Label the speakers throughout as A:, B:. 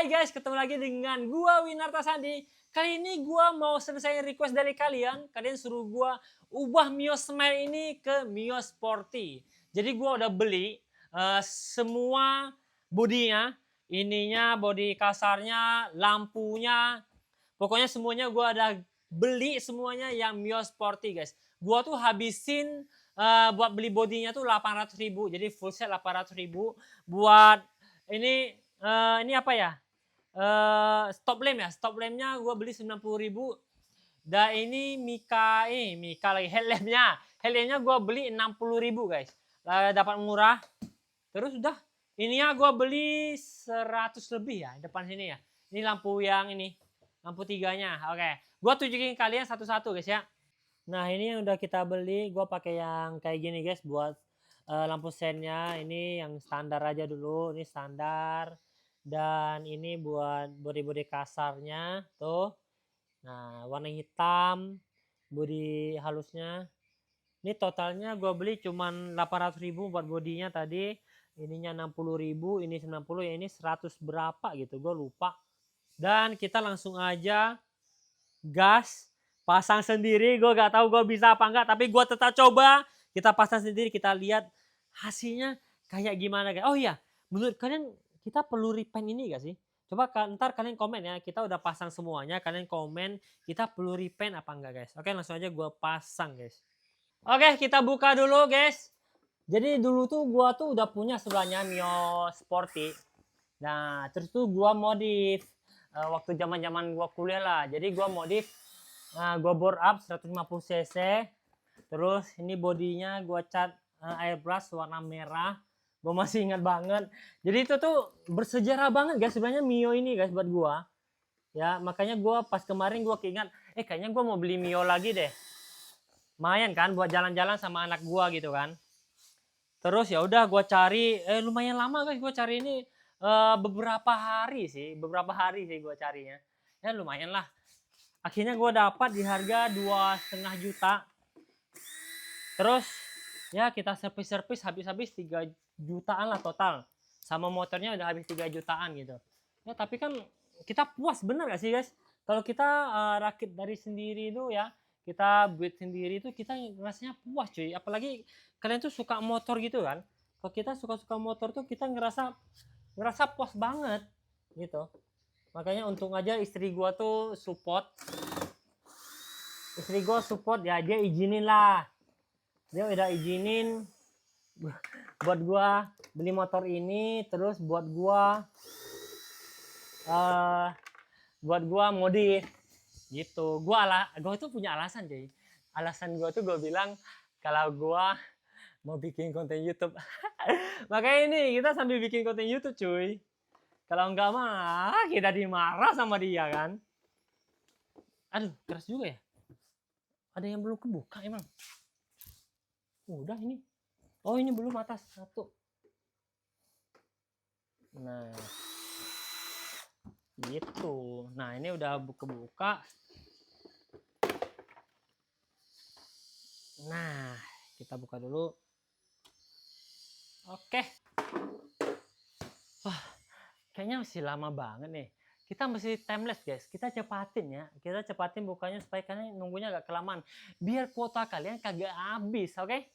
A: Hai guys, ketemu lagi dengan gua Winarta Sandi. Kali ini gua mau selesai request dari kalian. Kalian suruh gua ubah Mio Smile ini ke Mio Sporty. Jadi gua udah beli semua bodinya, ininya, bodi kasarnya, lampunya, pokoknya semuanya gua ada beli semuanya yang Mio Sporty guys. Gua tuh habisin buat beli bodinya tuh 800.000, jadi full set 800.000. Buat ini apa ya? Stop lamp ya, stop lampnya gue beli 90.000. Dan ini Mika lagi headlampnya gue beli 60.000 guys. Dapat murah. Terus udah ininya gue beli 100 lebih ya depan sini ya. Ini lampu yang ini, lampu tiganya. Oke, gue tunjukin kalian satu-satu guys ya. Nah ini yang udah kita beli, gue pakai yang kayak gini guys buat lampu sennya. Ini yang standar aja dulu, ini standar. Dan ini buat bodi-bodi kasarnya tuh. Nah warna hitam, bodi halusnya. Ini totalnya gue beli cuman 800.000 buat bodinya tadi. Ininya 60.000, ini 90, ya ini 100 berapa gitu, gue lupa. Dan kita langsung aja gas, pasang sendiri. Gue gak tahu gue bisa apa enggak, tapi gue tetap coba. Kita pasang sendiri, kita lihat hasilnya kayak gimana guys. Oh iya, menurut kalian kita perlu repaint ini gak sih? Coba ntar kalian komen ya, kita udah pasang semuanya, kalian komen kita perlu repaint apa enggak guys. Oke, langsung aja gue pasang guys. Oke, kita buka dulu guys. Jadi dulu tuh gua tuh udah punya sebelahnya Mio Sporty. Nah, terus tuh gua modif waktu zaman-zaman gua kuliah lah. Jadi gua modif, gua bore up 150 cc. Terus ini bodinya gua cat airbrush warna merah. Gua masih ingat banget. Jadi itu tuh bersejarah banget guys sebenarnya Mio ini guys buat gua. Ya, makanya gua pas kemarin gua keingat, kayaknya gua mau beli Mio lagi deh. Lumayan kan buat jalan-jalan sama anak gua gitu kan. Terus ya udah gua cari, lumayan lama guys gua cari ini, beberapa hari sih gua carinya. Ya lumayan lah. Akhirnya gua dapat di harga 2,5 juta. Terus ya kita servis habis-habis 3 jutaan lah total. Sama motornya udah habis 3 jutaan gitu. Ya tapi kan kita puas bener gak sih guys? Kalau kita rakit dari sendiri itu ya, kita buat sendiri itu kita rasanya puas cuy. Apalagi kalian tuh suka motor gitu kan. Kalau kita suka-suka motor tuh kita ngerasa puas banget gitu. Makanya untung aja istri gua tuh support. Istri gua support ya, dia izinin lah. Dia udah izinin buat gua beli motor ini, terus buat gua modif gitu. Gua tuh punya alasan cuy. Alasan gua tuh gua bilang kalau gua mau bikin konten YouTube. Makanya ini kita sambil bikin konten YouTube cuy. Kalau enggak mah kita dimarah sama dia kan. Aduh, keras juga ya. Ada yang belum kebuka emang. Udah ini. Oh, ini belum atas satu. Nah. Gitu. Nah, ini udah kebuka. Nah, kita buka dulu. Oke. Wah, kayaknya masih lama banget nih. Kita mesti timeless guys. Kita cepatin ya. Kita cepatin bukanya supaya kalian nunggunya agak kelamaan. Biar kuota kalian kagak habis, oke?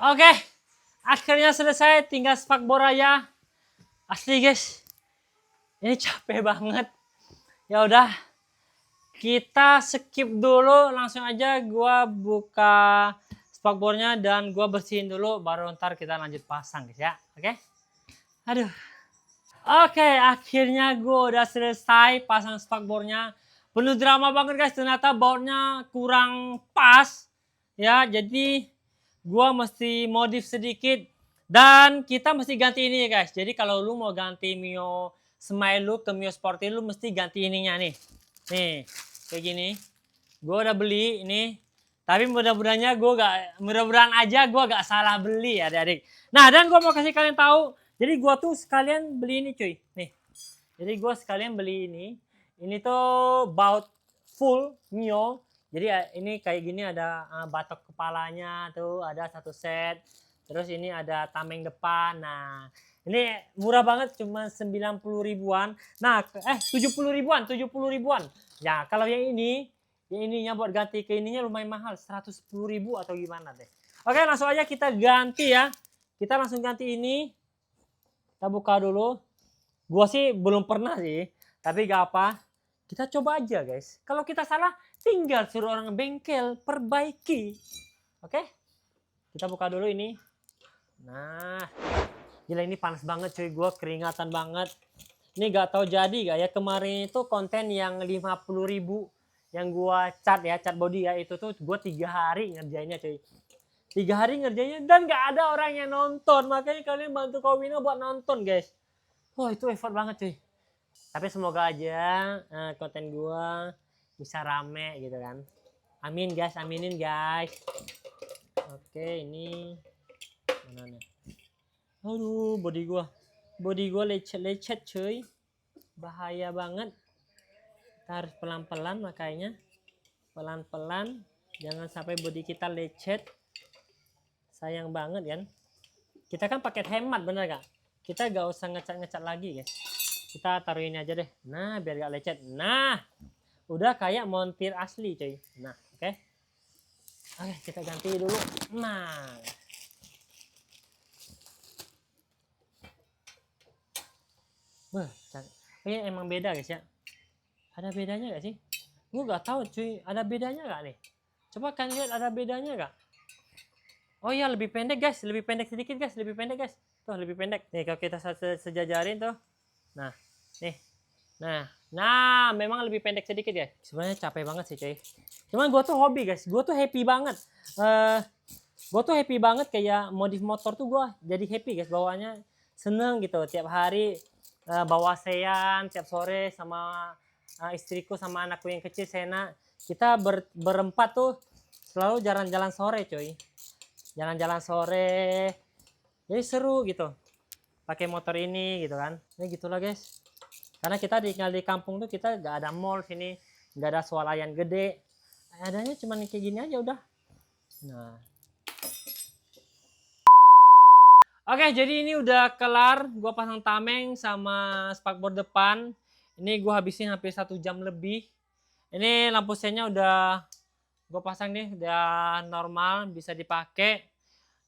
A: Oke, akhirnya selesai, tinggal spakbor aja. Asli guys, ini capek banget. Ya udah, kita skip dulu, langsung aja gua buka spakbornya dan gua bersihin dulu, baru ntar kita lanjut pasang guys ya. Oke? Aduh. Oke, akhirnya gua udah selesai pasang spakbornya. Penuh drama banget guys, ternyata bautnya kurang pas. Ya, jadi gua mesti modif sedikit dan kita mesti ganti ini guys. Jadi kalau lu mau ganti Mio Smile lu ke Mio Sporty, lu mesti ganti ininya nih. Nih, kayak gini. Gua udah beli ini. Tapi mudah-mudahan aja gua gak salah beli adik-adik. Nah, dan gua mau kasih kalian tahu, jadi gua tuh sekalian beli ini cuy. Nih. Jadi gua sekalian beli ini. Ini tuh baut full Mio. Jadi ini kayak gini ada batok kepalanya tuh, ada satu set. Terus ini ada tameng depan. Nah, ini murah banget, cuma 90 ribuan. Nah, 70 ribuan, 70 ribuan. Ya, kalau yang ininya buat ganti ke ininya lumayan mahal, 110 ribu atau gimana deh. Oke, langsung aja kita ganti ya. Kita langsung ganti ini. Kita buka dulu. Gua sih belum pernah sih, tapi gak apa. Kita coba aja guys. Kalau kita salah, tinggal suruh orang bengkel perbaiki. Oke? Kita buka dulu ini. Nah, gila ini panas banget cuy. Gue keringatan banget. Ini gak tahu jadi gak ya. Kemarin itu konten yang 50 ribu. Yang gue cat body ya. Itu tuh gue 3 hari ngerjainnya cuy. 3 hari ngerjainnya dan gak ada orang yang nonton. Makanya kalian bantu Kawino buat nonton guys. Wah itu effort banget cuy. Tapi semoga aja konten gua bisa rame gitu kan. Amin guys, aminin guys. Oke, ini mana nih? Aduh, body gua lecet cuy. Bahaya banget. Kita harus pelan-pelan makanya. Pelan-pelan, jangan sampai body kita lecet. Sayang banget kan. Kita kan paket hemat bener gak? Kita gak usah ngecat-ngecat lagi guys. Kita taruh ini aja deh. Nah, biar gak lecet. Nah, udah kayak montir asli cuy. Nah, oke. Oke, kita ganti dulu. Nah. Ini emang beda guys ya. Ada bedanya gak sih? Gue gak tahu cuy. Ada bedanya gak nih? Coba kan lihat ada bedanya gak? Oh iya, lebih pendek guys. Lebih pendek sedikit guys. Lebih pendek guys. Tuh, lebih pendek. Nih, kalau kita sejajarin tuh. Nah, nih. Nah, memang lebih pendek sedikit ya. Sebenarnya capek banget sih, cuy. Cuman gue tuh hobi, guys. Gue tuh happy banget. Kayak modif motor tuh gue jadi happy, guys. Bawaannya seneng gitu. Tiap hari bawa Sean, tiap sore sama istriku sama anakku yang kecil Sena. Kita berempat tuh selalu jalan-jalan sore, cuy. Jalan-jalan sore. Jadi seru gitu. Pakai motor ini gitu kan. Ini gitulah, guys. Karena kita tinggal di kampung tuh kita gak ada mall sini, gak ada swalayan gede. Adanya cuma kayak gini aja udah. Nah. Oke, jadi ini udah kelar. Gua pasang tameng sama spakbor depan. Ini gua habisin hampir 1 jam lebih. Ini lampu sennya udah gua pasang nih, udah normal, bisa dipakai.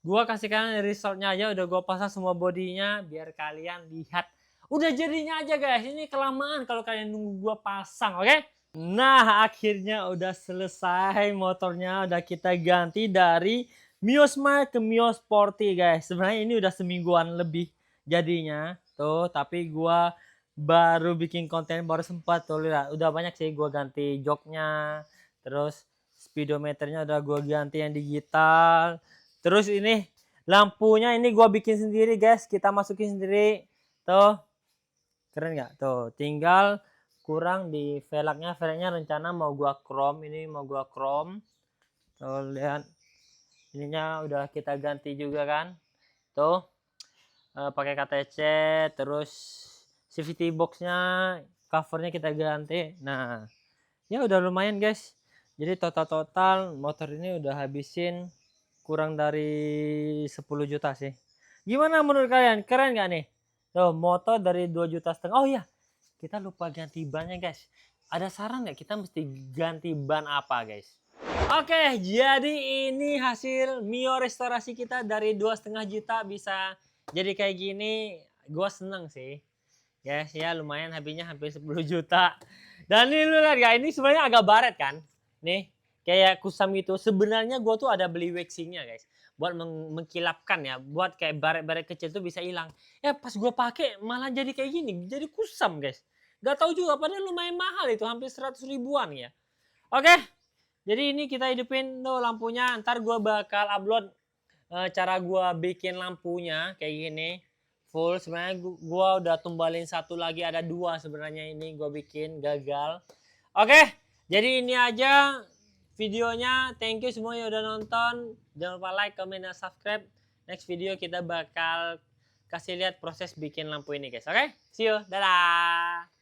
A: Gua kasih kalian resultnya aja, udah gua pasang semua bodinya biar kalian lihat. Udah jadinya aja guys, ini kelamaan kalau kalian nunggu gua pasang, oke? Nah, akhirnya udah selesai motornya, udah kita ganti dari Mio Smile ke Mio Sporty guys. Sebenarnya ini udah semingguan lebih jadinya, tuh. Tapi gua baru bikin konten, baru sempat tuh lihat. Udah banyak sih gua ganti joknya, terus speedometernya udah gua ganti yang digital. Terus ini lampunya ini gua bikin sendiri guys, kita masukin sendiri, tuh. Keren nggak? Tuh, tinggal kurang di velgnya. Velgnya rencana mau gua chrome, ini mau gua chrome. Tuh, lihat. Ininya udah kita ganti juga kan. Tuh. Pakai KTC, terus safety boxnya, covernya kita ganti. Nah, ya udah lumayan guys. Jadi total motor ini udah habisin kurang dari 10 juta sih. Gimana menurut kalian? Keren nggak nih? Tuh, motor dari 2,5 juta. Oh iya, kita lupa ganti bannya guys. Ada saran nggak kita mesti ganti ban apa guys? Oke, jadi ini hasil Mio restorasi kita dari 2,5 juta bisa jadi kayak gini. Gua seneng sih. Guys, ya lumayan habisnya hampir 10 juta. Dan ini lu lihat gak, ini sebenarnya agak baret kan? Nih, kayak kusam itu. Sebenarnya gua tuh ada beli waxingnya guys. Buat mengkilapkan ya, buat kayak baret-baret kecil tuh bisa hilang. Ya pas gua pakai malah jadi kayak gini, jadi kusam guys. Gak tahu juga, padahal lumayan mahal itu, hampir 100 ribuan ya. Oke, jadi ini kita hidupin tuh lampunya. Ntar gua bakal upload cara gua bikin lampunya kayak gini full. Sebenarnya gua udah tumbalin satu lagi, ada dua sebenarnya, ini gua bikin gagal. Oke, jadi ini aja videonya. Thank you semua yang udah nonton. Jangan lupa like, comment, dan subscribe. Next video kita bakal kasih lihat proses bikin lampu ini guys. Oke, see you, dadah.